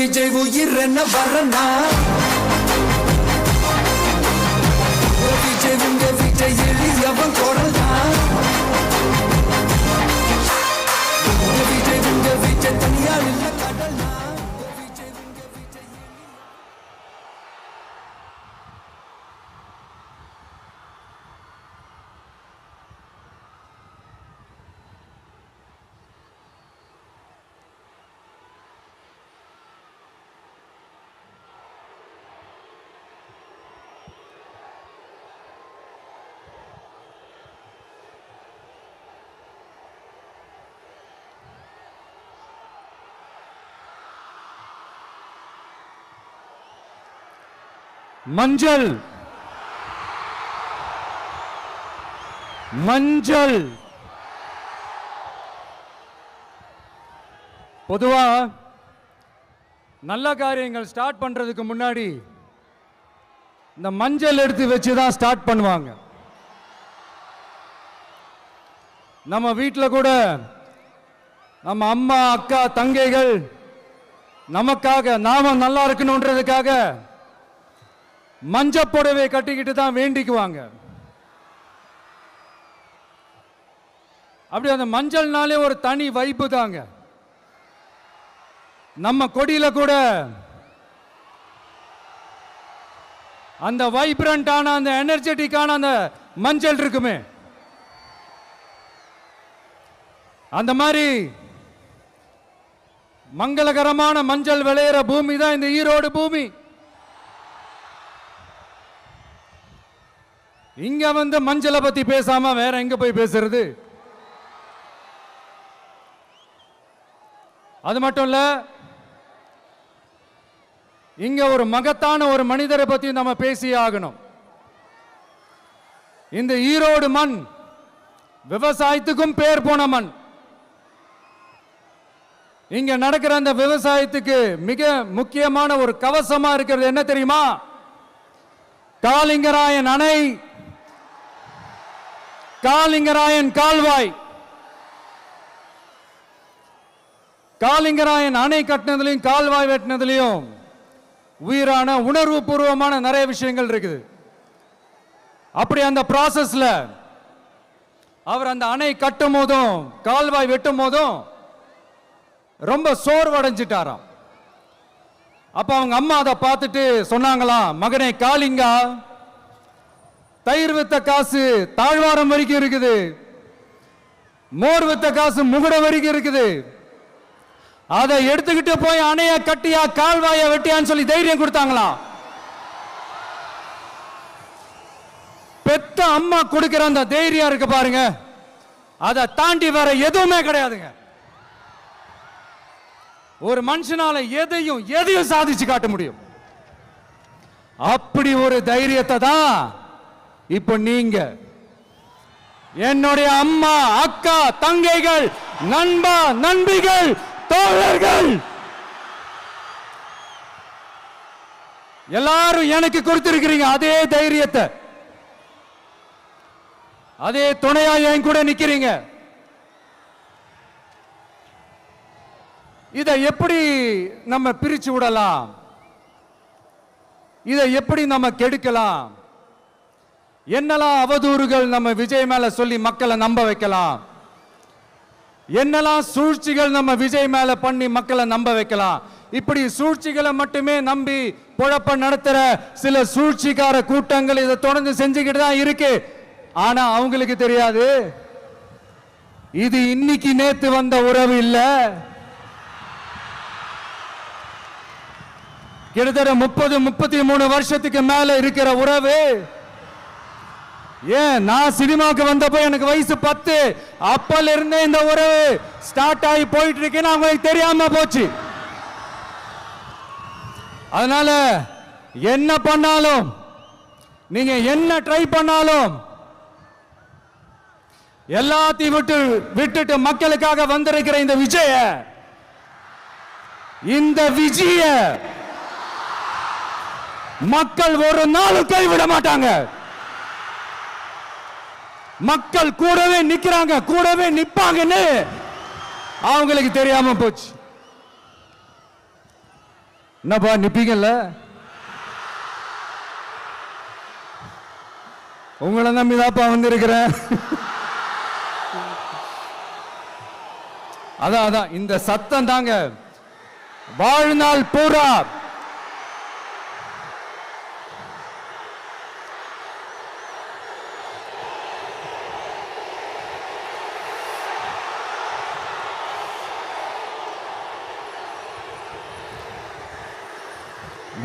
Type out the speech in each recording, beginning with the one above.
விஜய் உயிர் என்ன வரனா விஜய் உங்க விஜய் எளியவன் குரல்னா விஜய் உங்க விஜய் தனியால் இல்ல கடல்னா விஜய் உங்க விஜய் மஞ்சள் மஞ்சள் பொதுவா நல்ல காரியங்கள் ஸ்டார்ட் பண்றதுக்கு முன்னாடி இந்த மஞ்சள் எடுத்து வச்சு தான் ஸ்டார்ட் பண்ணுவாங்க. நம்ம வீட்டில் கூட நம்ம அம்மா அக்கா தங்கைகள் நமக்காக நாம நல்லா இருக்கணும்ன்றதுக்காக மஞ்சள் புடவை கட்டிக்கிட்டு தான் வேண்டிக்குவாங்க. அப்படி அந்த மஞ்சள்னாலே ஒரு தனி வைப்பு தாங்க. நம்ம கொடியில கூட அந்த வைப்ரண்டான அந்த எனர்ஜெட்டிக்கான அந்த மஞ்சள் இருக்குமே, அந்த மாதிரி மங்களகரமான மஞ்சள் விளையிற பூமி தான் இந்த ஈரோடு பூமி. இங்க வந்து மஞ்சளை பத்தி பேசாம வேற எங்க போய் பேசுறது? அது மட்டும் இல்ல, இங்க ஒரு மகத்தான ஒரு மனிதரை பத்தி நம்ம பேசி ஆகணும். இந்த ஈரோடு மண் விவசாயத்துக்கும் பேர் போன மண். இங்க நடக்கிற அந்த விவசாயத்துக்கு மிக முக்கியமான ஒரு கவசமா இருக்கிறது என்ன தெரியுமா? காலிங்கராயன் அணை, காலிங்கராயன் கால்வாய். காலிங்கராயன் அணை கட்டினதுலையும் கால்வாய் வெட்டினதுலையும் உயிரான உணர்வு பூர்வமான நிறைய விஷயங்கள் இருக்குது. அப்படி அந்த ப்ராசஸ்ல அவர் அந்த அணை கட்டும் போதும் கால்வாய் வெட்டும் போதும் ரொம்ப சோர்வடைஞ்சிட்டாராம். அப்ப அவங்க அம்மா அதை பார்த்துட்டு சொன்னாங்களாம், மகனே காளிங்கா, தயிர் வித்த காசு தாழ்வாரம் வரைக்கும் இருக்குது, மோர் வித்த காசு முகுடம் வரைக்கும் இருக்குது, அதை எடுத்துக்கிட்டு போய் அணைய கட்டியா கால்வாய வெட்டியான்னு சொல்லி தைரியம் கொடுத்தாங்களாம். பெத்த அம்மா கொடுக்கிற அந்த தைரியம் இருக்கு பாருங்க, அதை தாண்டி வேற எதுவுமே கிடையாதுங்க. ஒரு மனுஷனால எதையும் சாதிச்சு காட்ட முடியும். அப்படி ஒரு தைரியத்தை தான் இப்ப நீங்க, என்னுடைய அம்மா அக்கா தங்கைகள் நண்பா நண்பிகள் தோழர்கள் எல்லாரும் எனக்கு கொடுத்திருக்கிறீங்க. அதே தைரியத்தை, அதே துணையா என் கூட நிக்கிறீங்க. இதை எப்படி நம்ம பிரிச்சு விடலாம்? இதை எப்படி நம்ம கெடுக்கலாம்? என்னெல்லாம் அவதூறுகள் நம்ம விஜய் மேல சொல்லி மக்களை நம்ப வைக்கலாம்? என்னெல்லாம் சூழ்ச்சிகள் நம்ம விஜய் மேல பண்ணி மக்களை நம்ப வைக்கலாம்? இப்படி சூழ்ச்சிகளை மட்டுமே நம்பி பொழப்ப நடத்துற சில சூழ்ச்சிக்கார கூட்டங்கள் இதை தொடர்ந்து செஞ்சுக்கிட்டு தான் இருக்கு. ஆனா அவங்களுக்கு தெரியாது, இது இன்னைக்கு நேத்து வந்த உறவு இல்ல. கிட்டத்தட்ட 30-33 வருஷத்துக்கு மேல இருக்கிற உறவு. ஏன், நான் சினிமாவுக்கு வந்தப்போ எனக்கு வயசு 10, அப்பல இருந்தே இந்த உறவு ஸ்டார்ட் ஆகி போயிட்டு இருக்கேன்னு அவங்களுக்கு தெரியாம போச்சு. அதனால என்ன பண்ணாலும், நீங்க என்ன ட்ரை பண்ணாலும், எல்லாத்தையும் விட்டுட்டு மக்களுக்காக வந்திருக்கிற இந்த விஜய மக்கள் ஒரு நாளும் கைவிட மாட்டாங்க. மக்கள் கூடவே நிக்கிறாங்க, கூடவே நிப்பாங்கன்னு அவங்களுக்கு தெரியாம போச்சு. என்னப்பா நிப்பீங்கல்ல? உங்களை நம்பிதாப்பா வந்திருக்கிறேன். அதான் இந்த சத்தம் தாங்க வாழ்நாள் பூரா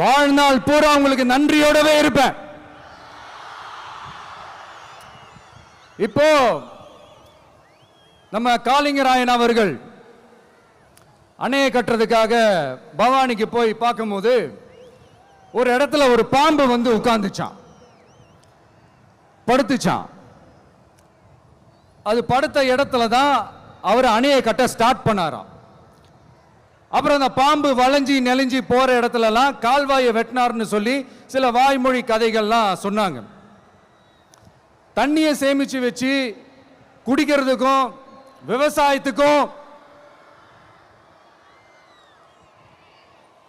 வாழ்நாள் பூரா உங்களுக்கு நன்றியோடவே இருப்பேன். இப்போ நம்ம காளிங்கராயன் அவர்கள் அணையை கட்டுறதுக்காக பவானிக்கு போய் பார்க்கும்போது ஒரு இடத்துல ஒரு பாம்பு வந்து உட்கார்ந்துச்சான், படுத்துச்சான். அது படுத்த இடத்துல தான் அவர் அணையை கட்ட ஸ்டார்ட் பண்ணாராம். அப்புறம் அந்த பாம்பு வளைஞ்சி நெளிஞ்சி போற இடத்துலலாம் கால்வாயை வெட்டினார்னு சொல்லி சில வாய்மொழி கதைகள்லாம் சொன்னாங்க. தண்ணியை சேமிச்சு வச்சு குடிக்கிறதுக்கும் விவசாயத்துக்கும்.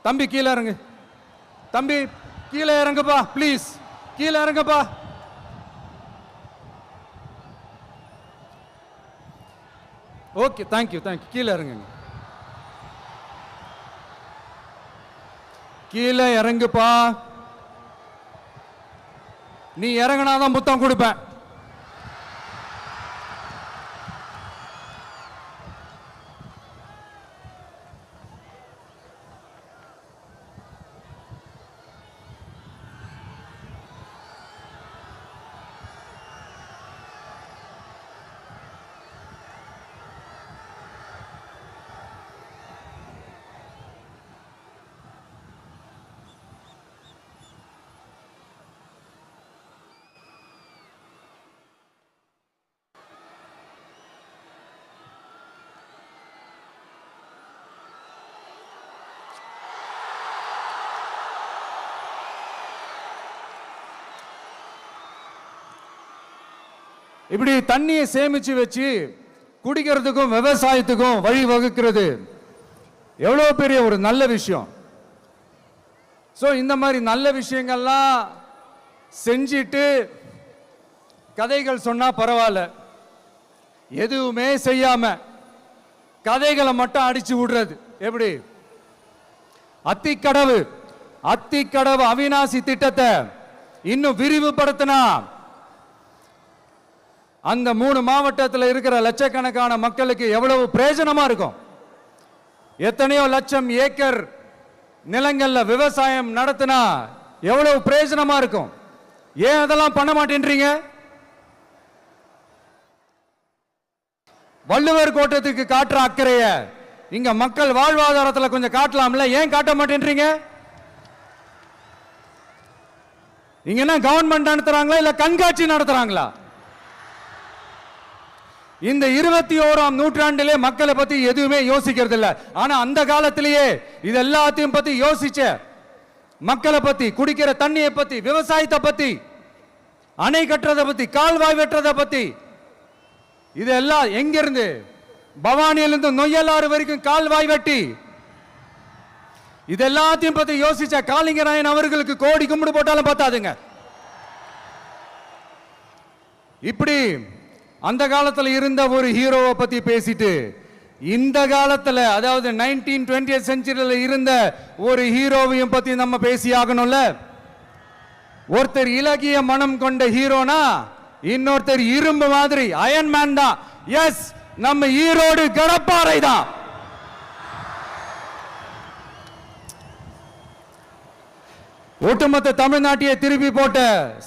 தம்பி கீழே இறங்கு, தம்பி கீழே இறங்குப்பா, ப்ளீஸ் கீழே இறங்குப்பா. Okay, thank you thank you. கீழே இறங்குங்க, கீழே இறங்குப்பா. நீ இறங்கினாதான் முத்தம் கொடுப்பேன். இப்படி தண்ணியை சேமிச்சு வச்சு குடிக்கிறதுக்கும் விவசாயத்துக்கும் வழி வகுக்கிறது எவ்வளவு பெரிய ஒரு நல்ல விஷயம். ஸோ இந்த மாதிரி நல்ல விஷயங்கள்லாம் செஞ்சிட்டு கதைகள் சொன்னா பரவாயில்ல, எதுவுமே செய்யாம கதைகளை மட்டும் அடிச்சு விடுறது எப்படி? அத்திக்கடவு அவிநாசி திட்டத்தை இன்னும் விரிவுபடுத்தினா அந்த 3 மாவட்டத்தில் இருக்கிற லட்சக்கணக்கான மக்களுக்கு எவ்வளவு பிரயோஜனமா இருக்கும். எத்தனையோ லட்சம் ஏக்கர் நிலங்கள்ல விவசாயம் நடத்தினா எவ்வளவு பிரயோஜனமா இருக்கும். ஏன் அதெல்லாம் பண்ண மாட்டேன்றீங்க? வள்ளுவர் கோட்டத்துக்கு காட்டுற அக்கறைய இங்க மக்கள் வாழ்வாதாரத்தில் கொஞ்சம் காட்டலாம்ல, ஏன் காட்ட மாட்டேன்றீங்க? இங்க என்ன கவர்மெண்ட் நடத்துறாங்களா இல்ல கண்காட்சி நடத்துறாங்களா? இந்த 21ஆம் நூற்றாண்டிலே மக்களை பத்தி எதுவுமே யோசிக்கிறது இல்ல. ஆனா அந்த காலத்திலேயே இது எல்லாத்தையும் பத்தி யோசிச்ச, மக்களை பத்தி, குடிக்கிற தண்ணியை பத்தி, விவசாயத்தை பத்தி, அணை கட்டுறதை பத்தி, கால்வாய் வெட்டுறதை பத்தி, இதெல்லாம் எங்கிருந்து? பவானியிலிருந்து நொய்யலாறு வரைக்கும் கால்வாய் வெட்டி இது எல்லாத்தையும் பத்தி யோசிச்ச காளிங்கராயன் அவர்களுக்கு கோடி கும்பிடு போட்டாலும் பார்த்தாதுங்க. இப்படி அந்த காலத்தில் இருந்த ஒரு ஹீரோவை பத்தி பேசிட்டு இந்த காலத்தில், அதாவது 1920th செஞ்சுரியில் இருந்த ஒரு ஹீரோவையும் பத்தி நம்ம பேசி ஆகணும்ல. ஒருத்தர் இலகிய மனம் கொண்ட ஹீரோனா இன்னொருத்தர் இரும்பு மாதிரி அயன் மேன் தான். எஸ், நம்ம ஈரோடு கடப்பாறை தான். ஒட்டுமொத்த தமிழ்நாட்டையே திருப்பி போட்ட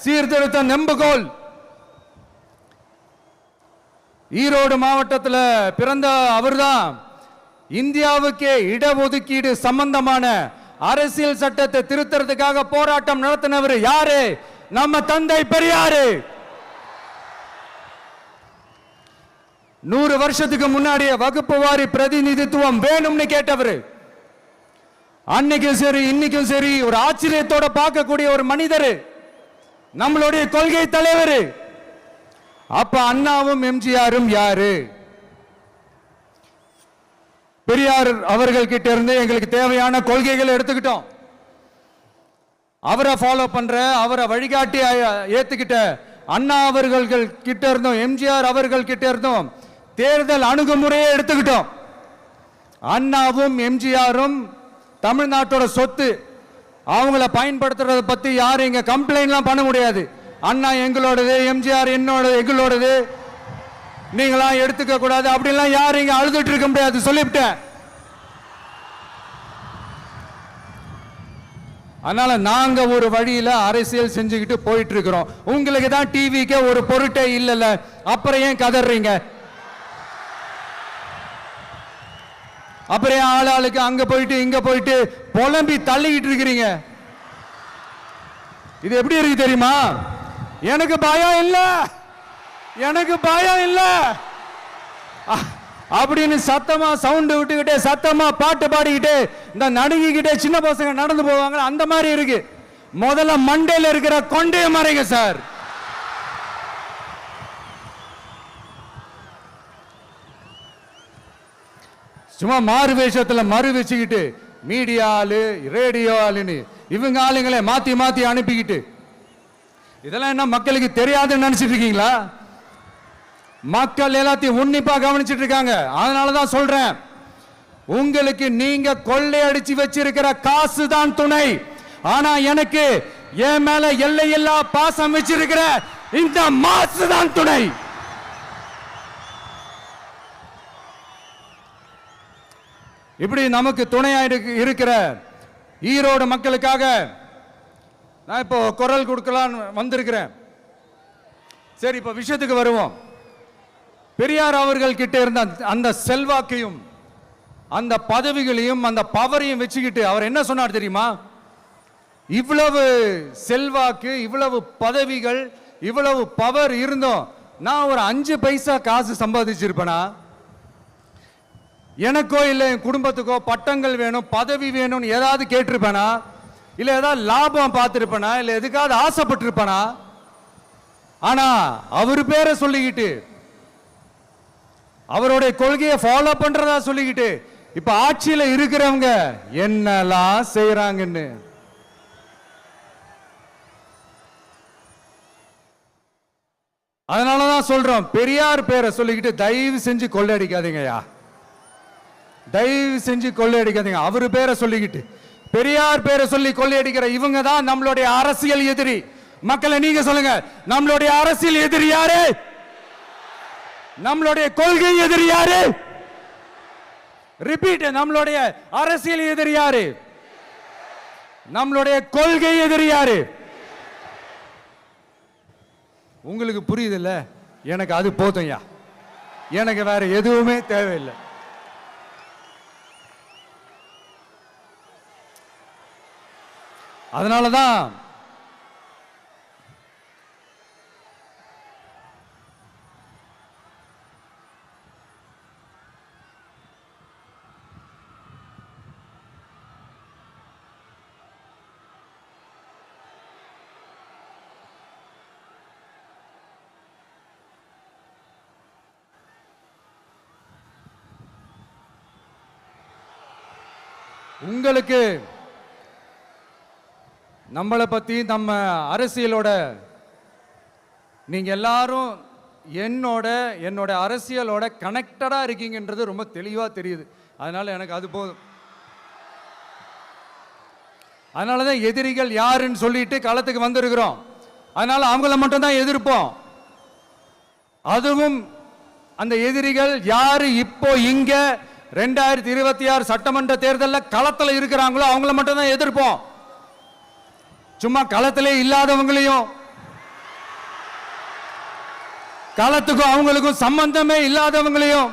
சீர்திருத்த நெம்புகோல். ஈரோடு மாவட்டத்தில் பிறந்த அவர்தான் இந்தியாவுக்கே இடஒதுக்கீடு சம்பந்தமான அரசியல் சட்டத்தை திருத்தறதுக்காக போராட்டம் நடத்தினவர் யாரு? நம்ம தந்தை பெரியாரு. 100 வருஷத்துக்கு முன்னாடியே வகுப்பு வாரி பிரதிநிதித்துவம் வேணும்னு கேட்டவர். அன்னைக்கும் சரி இன்னைக்கும் சரி ஒரு ஆச்சரியத்தோட பார்க்கக்கூடிய ஒரு மனிதர், நம்மளுடைய கொள்கை தலைவர். அப்ப அண்ணாவும் எம்ஜிஆரும் யாரு? பெரியார் அவர்கள் கிட்ட இருந்து எங்களுக்கு தேவையான கொள்கைகளை எடுத்துக்கிட்டோம். அவரை ஃபாலோ பண்ற, அவரை வழிகாட்டி ஏத்துக்கிட்ட அண்ணா அவர்கள் கிட்ட இருந்தோம், எம்ஜிஆர் அவர்கள் கிட்ட இருந்தோம் தேர்தல் அணுகுமுறையை எடுத்துக்கிட்டோம். அண்ணாவும் எம்ஜிஆரும் தமிழ்நாட்டோட சொத்து, அவங்கள பயன்படுத்துறத பத்தி யாரும் இங்க கம்ப்ளைண்ட்லாம் பண்ண முடியாது. அண்ணா எங்களோடது, எம்ஜிஆர் என்னோடது, எங்களோடது, நீங்களாம் எடுத்துக்க கூடாது அப்படிலாம் யாரும் இங்க அழுதுட்டு இருக்க முடியாது, சொல்லிவிட்டேன். அதனால நாங்க ஒரு வழியில அரசியல் செஞ்சுக்கிட்டு போயிட்டு இருக்கிறோம். உங்களுக்கு தான் டிவிக்கு ஒரு பொருட்டே இல்லைல்ல, அப்புறம் ஏன் கதறீங்க? அப்புறம் ஆளாளுக்கு அங்க போயிட்டு இங்க போயிட்டு புலம்பி தள்ளிக்கிட்டு இருக்கிறீங்க. இது எப்படி இருக்கு தெரியுமா? எனக்கு பயம் இல்ல, எனக்கு பயம் இல்ல அப்படின்னு சத்தமா சவுண்ட் விட்டுக்கிட்டே சத்தமா பாட்டு பாடிக்கிட்டே இந்த நடுங்கிக்கிட்டே சின்ன பசங்க நடந்து போவாங்க, அந்த மாதிரி இருக்கு. முதல்ல மண்டையில இருக்கிற கொண்டைய மறைங்க சார். சும்மா மாறு வேஷத்துல மறு வச்சுக்கிட்டு மீடியா ஆளு, ரேடியோ ஆளுன்னு இவங்க ஆளுங்களே மாத்தி மாத்தி அனுப்பிக்கிட்டு, இதெல்லாம் என்ன மக்களுக்கு தெரியாதுன்னு நினைச்சிட்டு இருக்கீங்களா? மக்கள் எல்லாத்தையும் உன்னிப்பா கவனிச்சிட்டு இருக்காங்க. அதனாலதான் சொல்றேன், உங்களுக்கு நீங்க கொள்ளையடிச்சு வச்சிருக்கிற காசு தான் துணை, ஆனா எனக்கு என் மேல எல்லையில்லா பாசம் வச்சிருக்கிற இந்த மாசு தான் துணை. இப்படி நமக்கு துணையா இருக்கிற ஈரோடு மக்களுக்காக நான் இப்போ குரல் கொடுக்கலான்னு வந்திருக்கிறேன். சரி, இப்போ விஷயத்துக்கு வருவோம். பெரியார் அவர்கள் கிட்ட இருந்த அந்த செல்வாக்கையும் அந்த பதவிகளையும் அந்த பவரையும் வச்சுக்கிட்டு அவர் என்ன சொன்னார் தெரியுமா? இவ்வளவு செல்வாக்கு, இவ்வளவு பதவிகள், இவ்வளவு பவர் இருந்தோம் நான் ஒரு 5 பைசா காசு சம்பாதிச்சிருப்பேனா? எனக்கோ இல்லை என் குடும்பத்துக்கோ பட்டங்கள் வேணும், பதவி வேணும்னு ஏதாவது கேட்டிருப்பேனா? இல்லை ஏதாவது லாபம் பார்த்துருப்பேனா? இல்லை எதுக்காவது ஆசைப்பட்டிருப்பேனா? ஆனா அவர் பேரை சொல்லிக்கிட்டு, அவருடைய கொள்கையை ஃபாலோ பண்றதா சொல்லிக்கிட்டு இப்ப ஆட்சியில இருக்கிறவங்க என்னெல்லாம் செய்யறாங்கன்னு அதனாலதான் சொல்றோம், பெரியார் பேரை சொல்லிக்கிட்டு தயவு செஞ்சு கொள்ளையடிக்காதீங்கயா, தயவு செஞ்சு கொள்ளையடிக்காதீங்க. அவரு பேரை சொல்லிக்கிட்டு பெரியார் பேரை சொல்லி கொள்ளையடிக்கிற இவங்க தான் நம்மளுடைய அரசியல் எதிரி. மக்களை நீங்க சொல்லுங்க, நம்மளுடைய அரசியல் எதிரி யாரு? நம்மளுடைய கொள்கை எதிரி யாரு? ரிப்பீட், நம்மளுடைய அரசியல் எதிரி யாரு? நம்மளுடைய கொள்கை எதிரி யாரு? உங்களுக்கு புரியுது இல்ல? எனக்கு அது போதும்யா, எனக்கு வேற எதுவுமே தேவையில்லை. அதனாலதான் உங்களுக்கு நம்மளை பத்தி, நம்ம அரசியலோட, நீங்க எல்லாரும் என்னோட அரசியலோட கனெக்டடா இருக்கீங்கன்றது ரொம்ப தெளிவா தெரியுது. அதனால எனக்கு அது போதும். அதனாலதான் எதிரிகள் யாருன்னு சொல்லிட்டு களத்துக்கு வந்திருக்கிறோம். அதனால அவங்கள மட்டும் தான் எதிர்ப்போம். அதுவும் அந்த எதிரிகள் யாரு இப்போ இங்க 2026 சட்டமன்ற தேர்தலில் களத்தில் இருக்கிறாங்களோ அவங்கள மட்டும் தான் எதிர்ப்போம். சும்மா களத்திலே இல்லாதவங்களையும், களத்துக்கும் அவங்களுக்கும் சம்பந்தமே இல்லாதவங்களையும்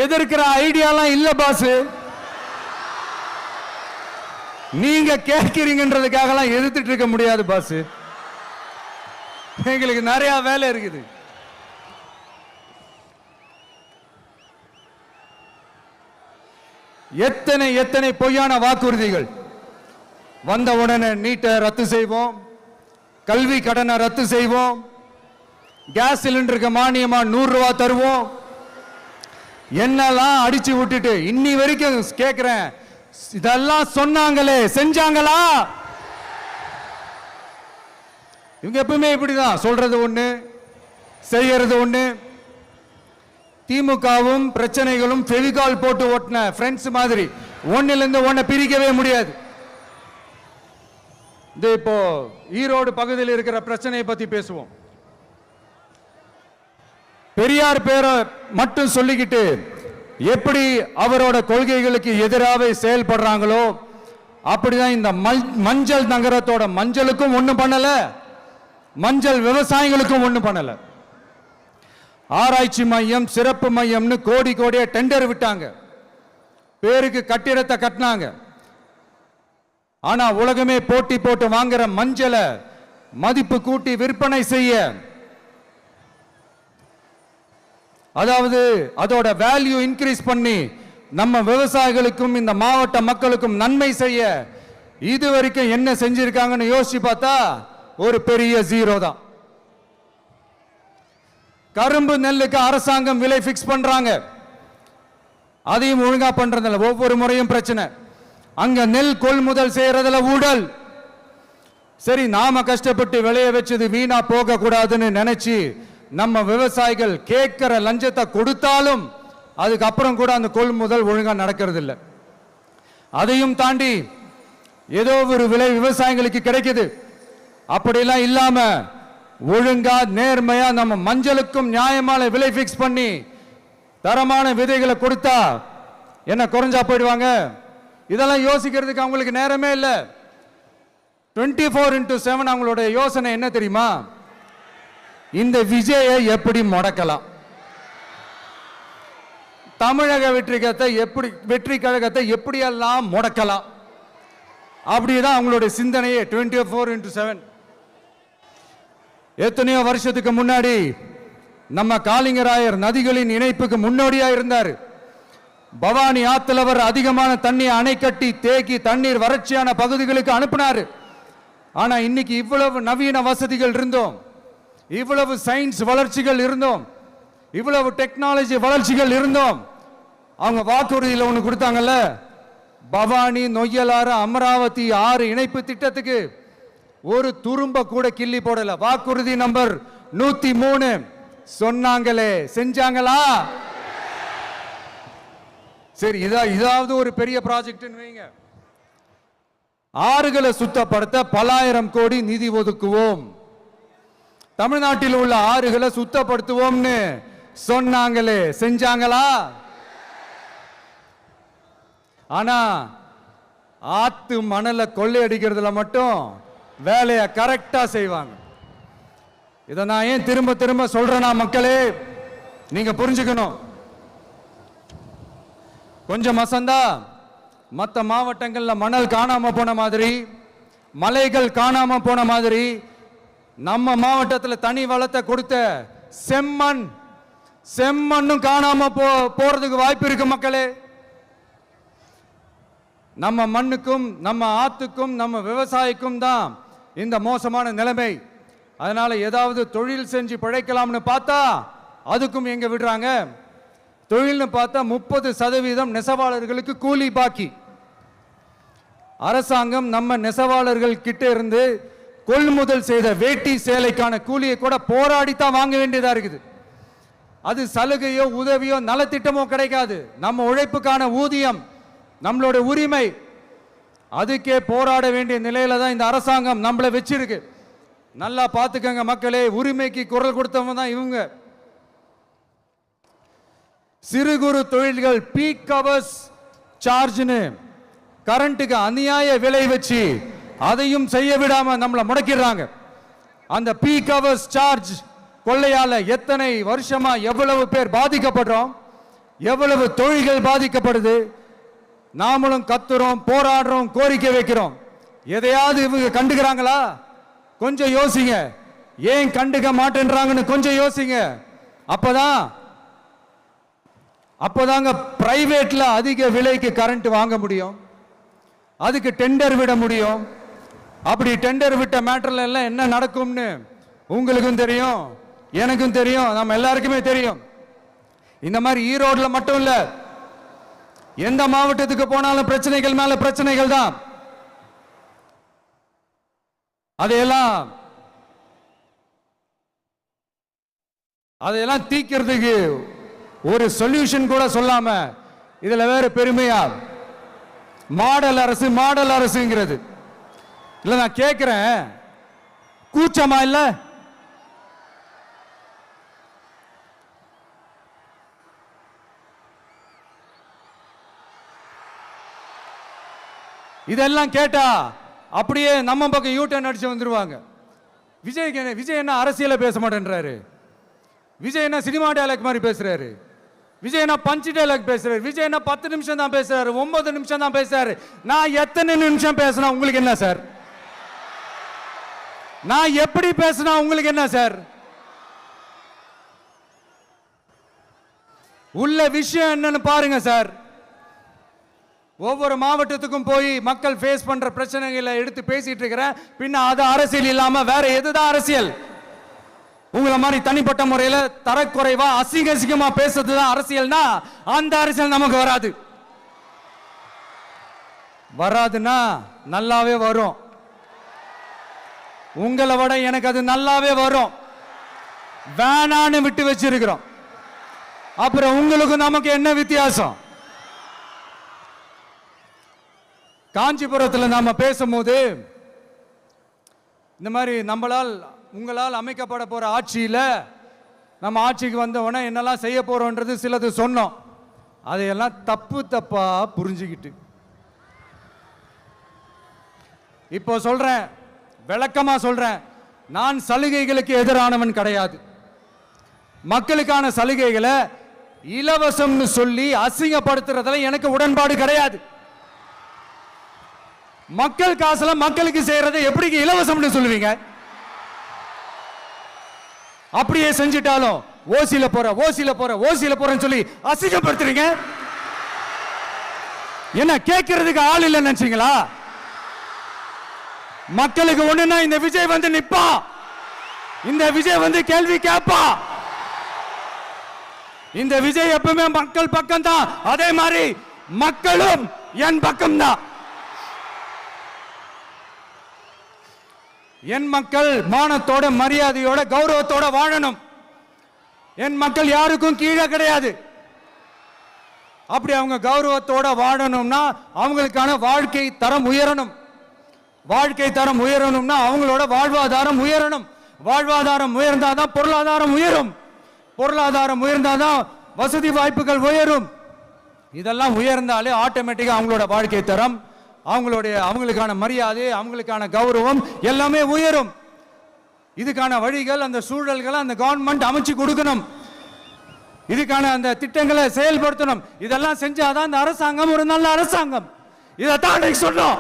எதிர்க்கிற ஐடியாலாம் இல்ல பாஸ். நீங்க கேட்கிறீங்கன்றதுக்காகலாம் எதிர்த்துட்டு இருக்க முடியாது பாஸ். எங்களுக்கு நிறைய வேலை இருக்குது. எத்தனை எத்தனை பொய்யான வாக்குறுதிகள். வந்த உடனே நீட்டை ரத்து செய்வோம், கல்வி கடனை ரத்து செய்வோம், கேஸ் சிலிண்டருக்கு மானியமா 100 ரூபாய் தருவோம், என்னெல்லாம் அடிச்சு விட்டுட்டு இன்னி வரைக்கும் கேட்கிறேன், இதெல்லாம் சொன்னாங்களே, செஞ்சாங்களா? இவங்க எப்பவுமே இப்படிதான், சொல்றது ஒண்ணு செய்யறது ஒண்ணு. திமுகவும் பிரச்சனைகளும் ஃபெவிகால் போட்டு ஓட்டின ஃப்ரெண்ட்ஸ் மாதிரி ஒன்னில இருந்து ஒன்ன பிரிக்கவே முடியாது. இது இப்போ ஈரோடு பகுதியில் இருக்கிற பிரச்சனையை பத்தி பேசுவோம். பெரியார் பேரை மட்டும் சொல்லிக்கிட்டு எப்படி அவரோட கொள்கைகளுக்கு எதிராக செயல்படுறாங்களோ அப்படிதான் இந்த மஞ்சள் நகரத்தோட மஞ்சளுக்கும் ஒண்ணும் பண்ணல, மஞ்சள் விவசாயிகளுக்கும் ஒண்ணும் பண்ணல. ஆராய்ச்சி மையம், சிறப்பு மையம்னு கோடி கோடியா டெண்டர் விட்டாங்க, பேருக்கு கட்டிடத்தை கட்டினாங்க. ஆனா உலகமே போட்டி போட்டு வாங்குற மஞ்சளை மதிப்பு கூட்டி விற்பனை செய்ய, அதாவது அதோட வேல்யூ இன்க்ரீஸ் பண்ணி நம்ம விவசாயிகளுக்கும் இந்த மாவட்ட மக்களுக்கும் நன்மை செய்ய இதுவரைக்கும் என்ன செஞ்சிருக்காங்கன்னு யோசிச்சு பார்த்தா ஒரு பெரிய ஜீரோ தான். கரும்பு நெல்லுக்கு அரசாங்கம் விலை பிக்ஸ் பண்றாங்க, அதையும் ஒழுங்கா பண்றதில்ல. ஒவ்வொரு முறையும் பிரச்சனை. அங்க நெல் கொள்முதல் செய்யறதுல ஊழல். சரி, நாம கஷ்டப்பட்டு விளைய வச்சது வீணா போக கூடாதுன்னு நினைச்சு நம்ம விவசாயிகள் கேட்கிற லஞ்சத்தை கொடுத்தாலும் அதுக்கப்புறம் கூட அந்த கொள்முதல் ஒழுங்கா நடக்கிறது இல்லை. அதையும் தாண்டி ஏதோ ஒரு விலை விவசாயிகளுக்கு கிடைக்குது. அப்படிலாம் இல்லாம ஒழுங்கா நேர்மையா நம்ம மஞ்சளுக்கும் நியாயமான விலை பிக்ஸ் பண்ணி தரமான விதைகளை கொடுத்தா என்ன குறைஞ்சா போயிடுவாங்க? இதெல்லாம் யோசிக்கிறதுக்கு அவங்களுக்கு நேரமே இல்லை. 24x7 அவங்களோட யோசனை என்ன தெரியுமா? இந்த விஜயை எப்படி முடக்கலாம், தமிழக வெற்றி கழகத்தை எப்படியெல்லாம் முடக்கலாம், அப்படிதான் அவங்களுடைய சிந்தனையே 24x7. எத்தனையோ வருஷத்துக்கு முன்னாடி நம்ம காளிங்கராயர் நதிகளின் இணைப்புக்கு முன்னோடியா இருந்தார். பவானி ஆத்துல வர அதிகமான தண்ணீர் அணை கட்டி தேக்கி தண்ணீர் வறட்சியான பகுதிகளுக்கு அனுப்பினார். ஆனா இன்னைக்கு இவ்வளவு நவீன வசதிகள் இருந்தோம், இவ்வளவு சயின்ஸ் வளர்ச்சிகள் இருந்தோம், இவ்வளவு டெக்னாலஜி வளர்ச்சிகள் இருந்தோம், அவங்க வாக்குறுதியில் ஒன்று கொடுத்தாங்கல்ல, பவானி நொய்யலாறு அமராவதி 6 இணைப்பு திட்டத்துக்கு ஒரு துரும்ப கூட கிள்ளி போடல. வாக்குறுதி நம்பர் 103 சொன்னாங்களே, செஞ்சாங்களா? சரி, இதாவது ஒரு பெரிய ப்ராஜெக்ட் வைங்க. ஆறுகளை சுத்தப்படுத்த பல்லாயிரம் கோடி நிதி ஒதுக்குவோம், தமிழ்நாட்டில் உள்ள ஆறுகளை சுத்தப்படுத்துவோம்னு சொன்னாங்களே, செஞ்சாங்களா? ஆனா ஆத்து மணலை கொள்ளையடிக்கிறதுல மட்டும் வேலையை கரெக்டா செய்வாங்க. இதை நான் ஏன் திரும்ப திரும்ப சொல்றேன்னா, மக்களே நீங்க புரிஞ்சுக்கணும். கொஞ்சம் மசந்தா மற்ற மாவட்டங்கள்ல மணல் காணாம போன மாதிரி, மலைகள் காணாம போன மாதிரி, நம்ம மாவட்டத்தில் தனி வளத்தை கொடுத்த செம்மண்ணும் காணாம போறதுக்கு வாய்ப்பு இருக்கு மக்களே. நம்ம மண்ணுக்கும் நம்ம ஆத்துக்கும் நம்ம விவசாயிக்கும் தான் இந்த மோசமான நிலைமை. அதனால ஏதாவது தொழில் செஞ்சு பிழைக்கலாம்னு பார்த்தா அதுக்கும் எங்க விடுறாங்க? தொழில்னு பார்த்தா 30% நெசவாளர்களுக்கு கூலி பாக்கி. அரசாங்கம் நம்ம நெசவாளர்கள் கிட்ட இருந்து கொள்முதல் செய்த வேட்டி சேலைக்கான கூலியை கூட போராடித்தான் வாங்க வேண்டியதா இருக்குது. அது சலுகையோ உதவியோ நலத்திட்டமோ கிடைக்காது. நம்ம உழைப்புக்கான ஊதியம், நம்மளோட உரிமை, அதுக்கே போராட வேண்டிய நிலையில தான் இந்த அரசாங்கம் நம்மளை வச்சிருக்கு. நல்லா பார்த்துக்கங்க மக்களே, உரிமைக்கு குரல் கொடுத்தவங்க தான் இவங்க. சிறு குறு தொழில்கள் பீக் ஹவர்ஸ் சார்ஜ்னு கரண்ட்டுக்கு அநியாய விலை வச்சு அதையும் செய்ய விடாம நம்மளை முடக்கிடுறாங்க. அந்த பீக் ஹவர்ஸ் சார்ஜ் கொள்ளையால எத்தனை வருஷமா எவ்வளவு பேர் பாதிக்கப்படுறோம், எவ்வளவு தொழில்கள் பாதிக்கப்படுது. நாமளும் கத்துறோம், போராடுறோம், கோரிக்கை வைக்கிறோம். எதையாவது இவங்க கண்டுக்கிறாங்களா? கொஞ்சம் யோசிங்க. ஏன் கண்டுக்க மாட்டேன்றாங்கன்னு கொஞ்சம் யோசிங்க. அப்பதாங்க பிரைவேட்ல அதிக விலைக்கு கரண்ட் வாங்க முடியும், அதுக்கு டெண்டர் விட முடியும். அப்படி டெண்டர் விட்ட மேட்டர்ல எல்லாம் என்ன நடக்கும்னு உங்களுக்கும் தெரியும், எனக்கும் தெரியும், நம்ம எல்லாருக்குமே தெரியும். இந்த மாதிரி ஈரோடுல மட்டும் இல்ல, எந்த மாவட்டத்துக்கு போனாலும் பிரச்சனைகள் மேல பிரச்சனைகள் தான். அதையெல்லாம் தீக்கிறதுக்கு ஒரு சொல்யூஷன் கூட சொல்லாம இதுல வேற பெருமையா மாடல் அரசு மாடல் அரசுங்கிறது. இல்ல நான் கேட்கிறேன், கூச்சமா இல்ல? இதெல்லாம் கேட்டா அப்படியே நம்ம பக்கம் யூட்டர்ன் அடிச்சு வந்துருவாங்க. விஜய் என்ன அரசியல பேச மாட்டேன்றாரு, விஜய் என்ன சினிமா டயலாக் மாதிரி பேசுறாரு, விஜய் என்ன பஞ்ச் டயலாக் பேசுறாரு, விஜய் என்ன 10 நிமிஷம் தான் பேசுறாரு, 9 நிமிஷம் தான் பேசுறாரு. நான் எத்தனை நிமிஷம் பேசினா உங்களுக்கு என்ன சார்? நான் எப்படி பேசினா உங்களுக்கு என்ன சார்? உள்ள விஷயம் என்னன்னு பாருங்க சார். ஒவ்வொரு மாவட்டத்துக்கும் போய் மக்கள் ஃபேஸ் பண்ற பிரச்சனைகளை எடுத்து பேசிட்டு இருக்கிறேன். பின்ன அது அரசியல் இல்லாம வேற எதுதான் அரசியல்? உங்களை மாதிரி தனிப்பட்ட முறையில் தரக்குறைவா அசிங்க அசிங்கமா பேசுறதுதான் அரசியல்னா அந்த அரசியல் நமக்கு வராது. வராதுன்னா நல்லாவே வரும். உங்களை விட எனக்கு அது நல்லாவே வரும். வேணான்னு விட்டு வச்சிருக்கிறோம். அப்புறம் உங்களுக்கு நமக்கு என்ன வித்தியாசம்? காஞ்சிபுரத்தில் நாம பேசும்போது இந்த மாதிரி உங்களால் அமைக்கப்பட போற ஆட்சியில நம்ம ஆட்சிக்கு வந்த உடனே என்னெல்லாம் செய்ய போறோம்ன்றது சிலது சொன்னோம். அதையெல்லாம் தப்பா புரிஞ்சுக்கிட்டு இப்போ சொல்றேன், விளக்கமா சொல்றேன், நான் சலுகைகளுக்கு எதிரானவன் கிடையாது. மக்களுக்கான சலுகைகளை இலவசம்னு சொல்லி அசிங்கப்படுத்துறதுல எனக்கு உடன்பாடு கிடையாது. மக்கள் காசுல மக்களுக்கு செய்யறதை எப்படி இலவசம்னு சொல்லுவீங்க? அப்படியே செஞ்சிட்டாலும் ஓசில போறேன்னு சொல்லி அசிங்கப்படுத்துறீங்க. என்ன கேட்கறதுக்கு ஆள் இல்லைன்னு நினைச்சீங்களா? மக்களுக்கு ஒண்ணுன்னா இந்த விஜய் வந்து நிப்பா, இந்த விஜய் வந்து கேள்வி கேட்பா. இந்த விஜய் எப்பவுமே மக்கள் பக்கம் தான், அதே மாதிரி மக்களும் என் பக்கம் தான். என் மக்கள் மானத்தோட மரியாதையோட கௌரவத்தோட வாழணும். என் மக்கள் யாருக்கும் கீழே கிடையாது. அப்படி அவங்க கௌரவத்தோட வாழணும்னா அவங்களுக்கான வாழ்க்கை தரம் உயரணும். வாழ்க்கை தரம் உயரணும்னா அவங்களோட வாழ்வாதாரம் உயரணும். வாழ்வாதாரம் உயர்ந்தாதான் பொருளாதாரம் உயரும். பொருளாதாரம் உயர்ந்தாதான் வசதி வாய்ப்புகள் உயரும். இதெல்லாம் உயர்ந்தாலே ஆட்டோமேட்டிக்கா அவங்களோட வாழ்க்கை தரம், அவங்களுக்கான மரியாதை, அவங்களுக்கான கௌரவம் எல்லாமே உயரும். இதுக்கான வழிகள், அந்த சூழல்களை அந்த கவர்மெண்ட் அமைச்சு கொடுக்கணும். இதுக்கான அந்த திட்டங்களை செயல்படுத்தணும். இதெல்லாம் செஞ்சாதான் அந்த அரசாங்கம் ஒரு நல்ல அரசாங்கம். இதைத்தான் சொன்னோம்.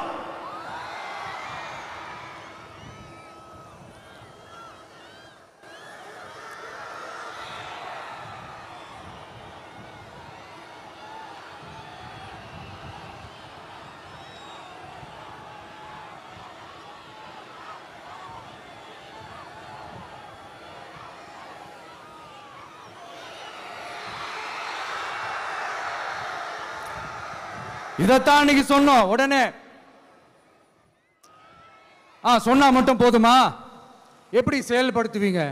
இதைத்தான் இன்னைக்கு சொன்னோம். உடனே சொன்னா மட்டும் போதுமா? எப்படி செயல்படுத்துவீங்க?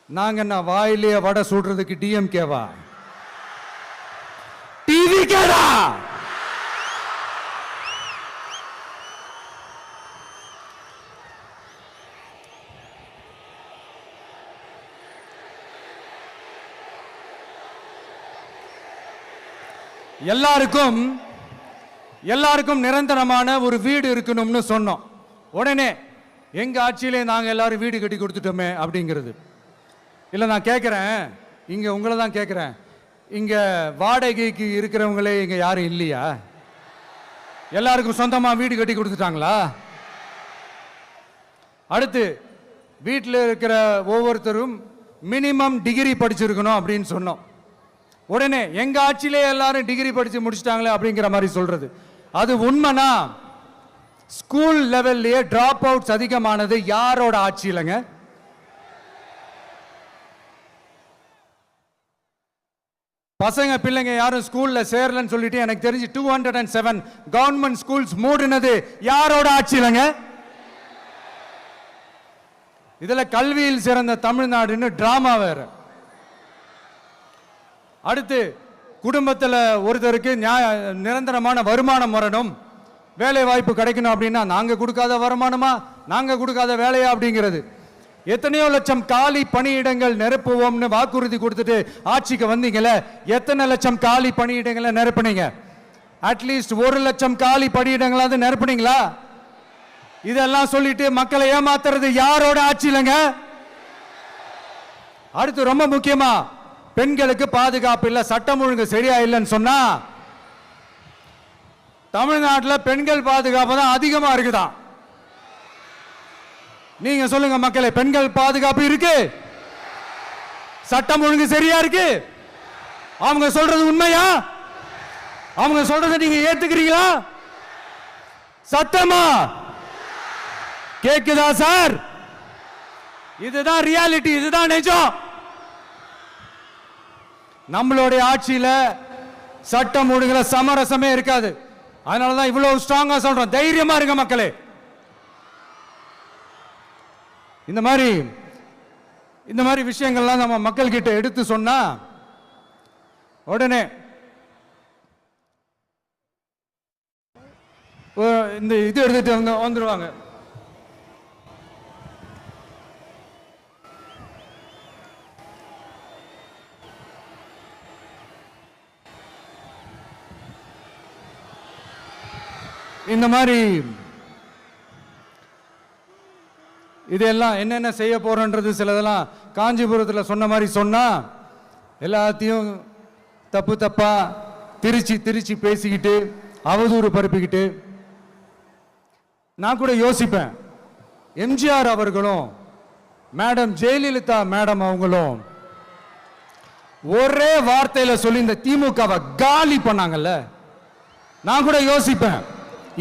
நாங்க என்ன வாயிலே வடை சுடுறதுக்கு டிஎம்கேவா? டிவிகேடா? எல்லாருக்கும் நிரந்தரமான ஒரு வீடு இருக்கணும்னு சொன்னோம். உடனே எங்க ஆட்சியிலே நாங்க எல்லாரும் வீடு கட்டி கொடுத்துட்டோமே அப்படிங்கிறது இல்ல. நான் கேட்கிறேன், இங்க உங்களை தான் கேட்கிறேன், இங்க வாடகைக்கு இருக்கிறவங்களே இங்க யாரும் இல்லையா? எல்லாருக்கும் சொந்தமா வீடு கட்டி கொடுத்துட்டாங்களா? அடுத்து வீட்டில் இருக்கிற ஒவ்வொருத்தரும் மினிமம் டிகிரி படிச்சிருக்கணும் அப்படின்னு சொன்னோம். உடனே எங்க ஆட்சியிலே எல்லாரும் டிகிரி படிச்சு முடிச்சிட்டாங்களே அப்படிங்கிற மாதிரி சொல்றது அது உண்மைனா? ஸ்கூல் லெவல்லையே டிராப் அவுட்ஸ் அதிகமானது யாரோட ஆட்சியிலங்க? பசங்க பிள்ளைங்க யாரும் ஸ்கூல்ல சேரலன்னு சொல்லிட்டு எனக்கு தெரிஞ்சு 207 கவர்மெண்ட் ஸ்கூல்ஸ் மூடினது யாரோட ஆட்சியிலங்க? இதுல கல்வியில் சிறந்த தமிழ்நாடுன்னு டிராமா வேற. அடுத்து குடும்பத்தில் ஒருத்தருக்கு நிரந்தரமான வருமானம் வரணும், வேலை வாய்ப்பு கிடைக்கணும் அப்படின்னா நாங்க கொடுக்காத வருமானமா, நாங்க கொடுக்காத வேலையா அப்படிங்கிறது. எத்தனையோ லட்சம் காலி பணியிடங்கள் நிரப்புவோம்னு வாக்குறுதி கொடுத்துட்டு ஆட்சிக்கு வந்தீங்களே, எத்தனை லட்சம் காலி பணியிடங்களை நிரப்புனீங்க? அட்லீஸ்ட் 1 லட்சம் காலி பணியிடங்களாவது நிரப்புனீங்களா? இதெல்லாம் சொல்லிட்டு மக்களை ஏமாத்துறது யாரோட ஆட்சியிலங்க? அடுத்து ரொம்ப முக்கியமா, பெண்களுக்கு பாதுகாப்பு இல்ல, சட்டம் ஒழுங்கு சரியா இல்லைன்னு சொன்னா தமிழ்நாட்டில் பெண்கள் பாதுகாப்பு தான் அதிகமா இருக்குதான். நீங்க சொல்லுங்க மக்களே, பெண்கள் பாதுகாப்பு இருக்கு? சட்டம் ஒழுங்கு சரியா இருக்கு? அவங்க சொல்றது உண்மையா? அவங்க சொல்றதை நீங்க ஏத்துக்கிறீங்களா? சத்தமா கேக்குதா சார்? இதுதான் ரியாலிட்டி, இதுதான் நிஜம். நம்மளுடைய ஆட்சியில சட்டம் ஒழுங்குல சமரசமே இருக்காது. அதனாலதான் இவ்வளவு ஸ்ட்ராங்கா சொல்றோம், தைரியமா இருங்க மக்களே. இந்த மாதிரி விஷயங்கள்லாம் நம்ம மக்கள் கிட்ட எடுத்து சொன்னா உடனே இந்த இது எடுத்துட்டு வந்துருவாங்க. இந்த மாதிரி இதெல்லாம் என்னென்ன செய்ய போறோன்றது சிலதெல்லாம் காஞ்சிபுரத்தில் சொன்ன மாதிரி சொன்னா எல்லாத்தையும் தப்பா திருச்சி பேசிக்கிட்டு அவதூறு பரப்பிக்கிட்டு. நான் கூட யோசிப்பேன், எம்ஜிஆர் அவர்களும் மேடம் ஜெயலலிதா மேடம் அவங்களும் ஒரே வார்த்தையில சொல்லி இந்த திமுகவை காலி பண்ணாங்கல்ல. நான் கூட யோசிப்பேன்,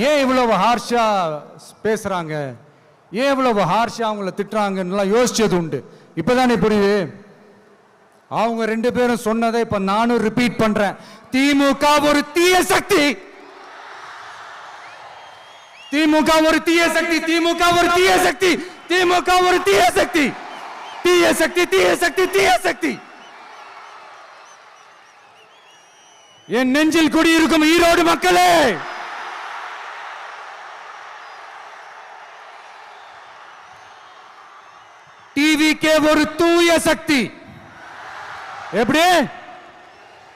ஏன் இவ்வளவு ஹார்ஷா பேசுறாங்க, ஏன் இவ்வளவு ஹார்ஷா அவங்கள திட்டுறாங்கன்னு யோசிச்சது உண்டு. இப்பதானே புரியுது. அவங்க 2 பேரும் சொன்னதை இப்ப நானும் ரிப்பீட் பண்றேன். திமுக ஒரு தீய சக்தி, திமுக ஒரு தீய சக்தி, திமுக ஒரு தீய சக்தி, திமுக ஒரு தீய சக்தி, தீய சக்தி, தீய சக்தி, தீய சக்தி. என் நெஞ்சில் குடியிருக்கும் ஈரோடு மக்களே, டிவிகே ஒரு தூய சக்தி. எப்படி?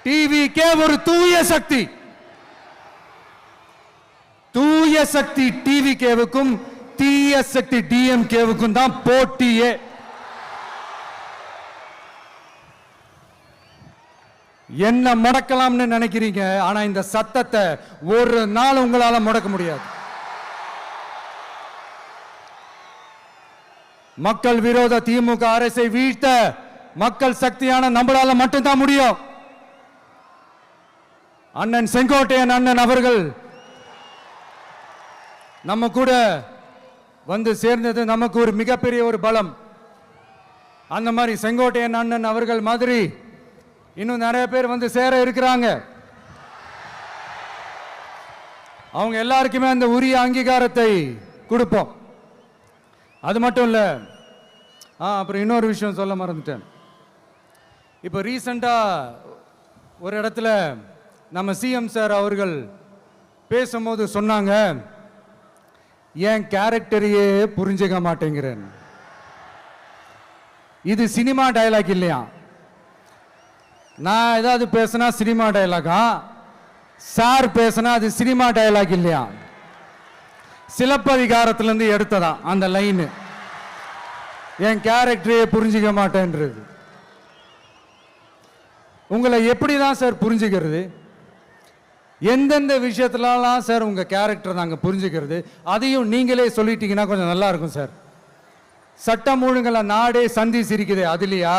டிவிகே ஒரு தூய சக்தி. தூய சக்தி டிவிகேவுக்கும் தீய சக்தி டிஎம்கேவுக்கும் தான் போட்டியே. என்ன முடக்கலாம்னு நினைக்கிறீங்க, ஆனா இந்த சத்தத்தை ஒரு நாள் உங்களால முடக்க முடியாது. மக்கள் விரோத திமுக அரசை வீழ்த்த மக்கள் சக்தியான நம்மளால மட்டும்தான் முடியும். அண்ணன் செங்கோட்டையன் அண்ணன் அவர்கள் நம்ம கூட வந்து சேர்ந்தது நமக்கு ஒரு மிகப்பெரிய ஒரு பலம். அந்த மாதிரி செங்கோட்டையன் அண்ணன் அவர்கள் மாதிரி இன்னும் நிறைய பேர் வந்து சேர இருக்கிறாங்க. அவங்க எல்லாருக்குமே அந்த உரிய அங்கீகாரத்தை கொடுப்போம். அது மட்டும் இல்ல, அப்புறம் இன்னொரு விஷயம் சொல்ல மறந்துட்டேன். இப்போ ரீசண்டா ஒரு இடத்துல நம்ம சிஎம் சார் அவர்கள் பேசும்போது சொன்னாங்க, என் கேரக்டரையே புரிஞ்சுக்க மாட்டேங்கிறேன். இது சினிமா டயலாக் இல்லையா? நான் ஏதாவது பேசினா சினிமா டயலாகா? சார் பேசினா அது சினிமா டயலாக் இல்லையா? சிலப்பதிகாரத்திலிருந்து எடுத்ததா அந்த லைன். என் கேரக்டரையே புரிஞ்சுக்க மாட்டேன்றது. உங்களை எப்படிதான் சார் புரிஞ்சுக்கிறது? எந்தெந்த விஷயத்துலலாம் சார் உங்க கேரக்டர் நாங்க புரிஞ்சுக்கிறது? அதையும் நீங்களே சொல்லிட்டீங்கன்னா கொஞ்சம் நல்லா இருக்கும் சார். சட்டம் ஒழுங்குல நாடே சந்தி சிரிக்குது, அதுலையா?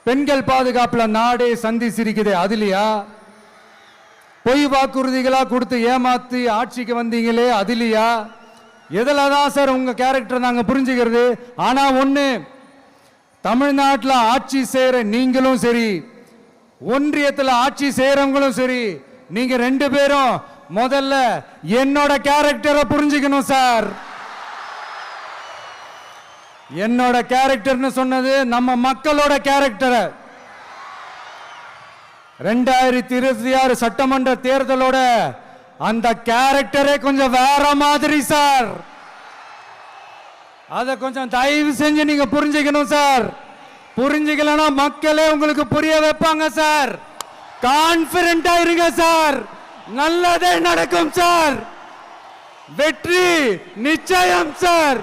பெண்கள் பாதுகாப்புல நாடே சந்தி சிரிக்குது, அதுலையா? பொய் வாக்குறுதிகளா கொடுத்து ஏமாத்தி ஆட்சிக்கு வந்தீங்களே, அதுலையா? எதுல தான் சார் உங்க கேரக்டர் நாங்க புரிஞ்சுக்கிறது? ஆனா ஒண்ணு, தமிழ்நாட்டில் ஆட்சி செய்யற நீங்களும் சரி, ஒன்றியத்தில் ஆட்சி செய்யறவங்களும் சரி, நீங்க 2 பேரும் முதல்ல என்னோட கேரக்டரை புரிஞ்சுக்கணும் சார். என்னோட கேரக்டர்னு சொன்னது நம்ம மக்களோட கேரக்டரை. 2026 சட்டமன்ற தேர்தலோட அந்த கேரக்டரே கொஞ்சம் வேற மாதிரி சார். அத கொஞ்சம் தயவு செஞ்சு நீங்க புரிஞ்சுக்கணும் சார். புரிஞ்சுக்கலனா மக்களே உங்களுக்கு புரிய வைப்பாங்க சார். கான்பிடென்ட்டா இருங்க சார். நல்லதே நடக்கும் சார். வெற்றி நிச்சயம் சார்.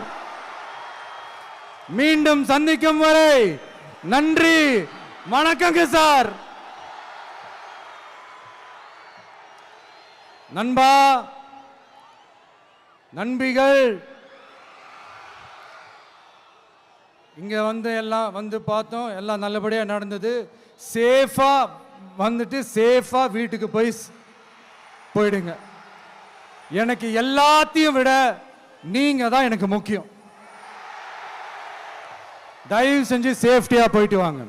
மீண்டும் சந்திக்கும் வரை நன்றி, வணக்கங்க சார். நண்பா, நண்பிகள், இங்க எல்லாம் பார்த்தோம், எல்லாம் நல்லபடியா நடந்தது. சேஃபா வந்துட்டு சேஃபா வீட்டுக்கு போயிடுங்க. எனக்கு எல்லாத்தையும் விட நீங்க தான் எனக்கு முக்கியம். தயவு செஞ்சு சேஃப்டியா போயிட்டு வாங்க.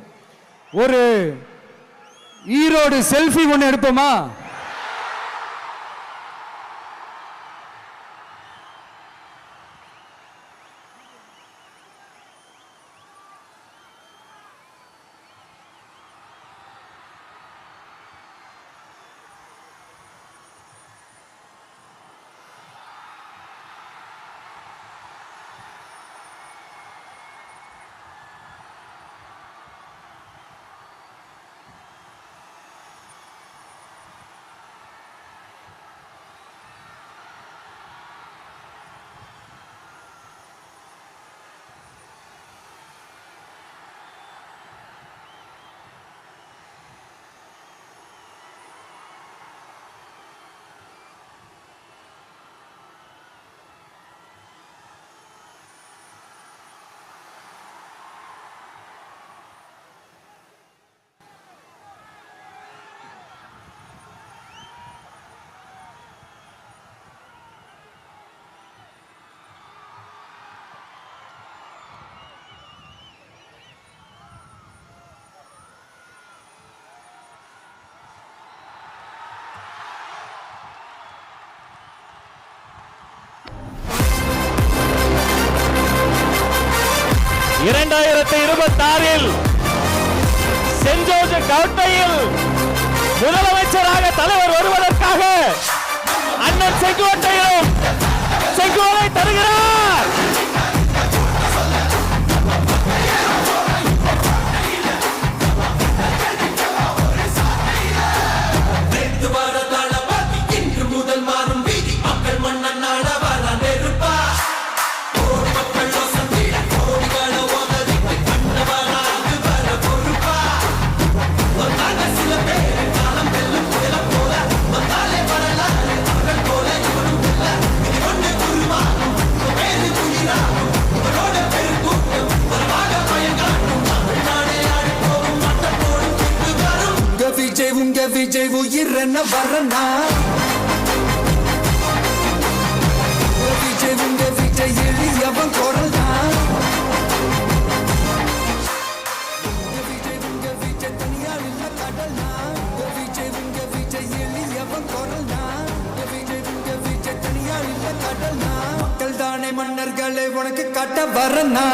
ஒரு ஈரோடு செல்ஃபி ஒன்று எடுப்போமா? சென்ட் ஜோர்ஜ் கோட்டையில் முதலமைச்சராக தலைவர் வருவதற்காக அண்ணன் செங்கோட்டையிலும் செங்கோலை தருகிறார். விஜய் உயிரென்ன வரனா? விஜய் எளியவன் குரல் தான். விஜய் தனியார் இல்ல கடல்னா. விஜய் எளியவன் குரல் தான். விஜய் தனியார் இல்ல கடல்னா. மக்கள் தானே மன்னர்களே உனக்கு காட்ட வரனா?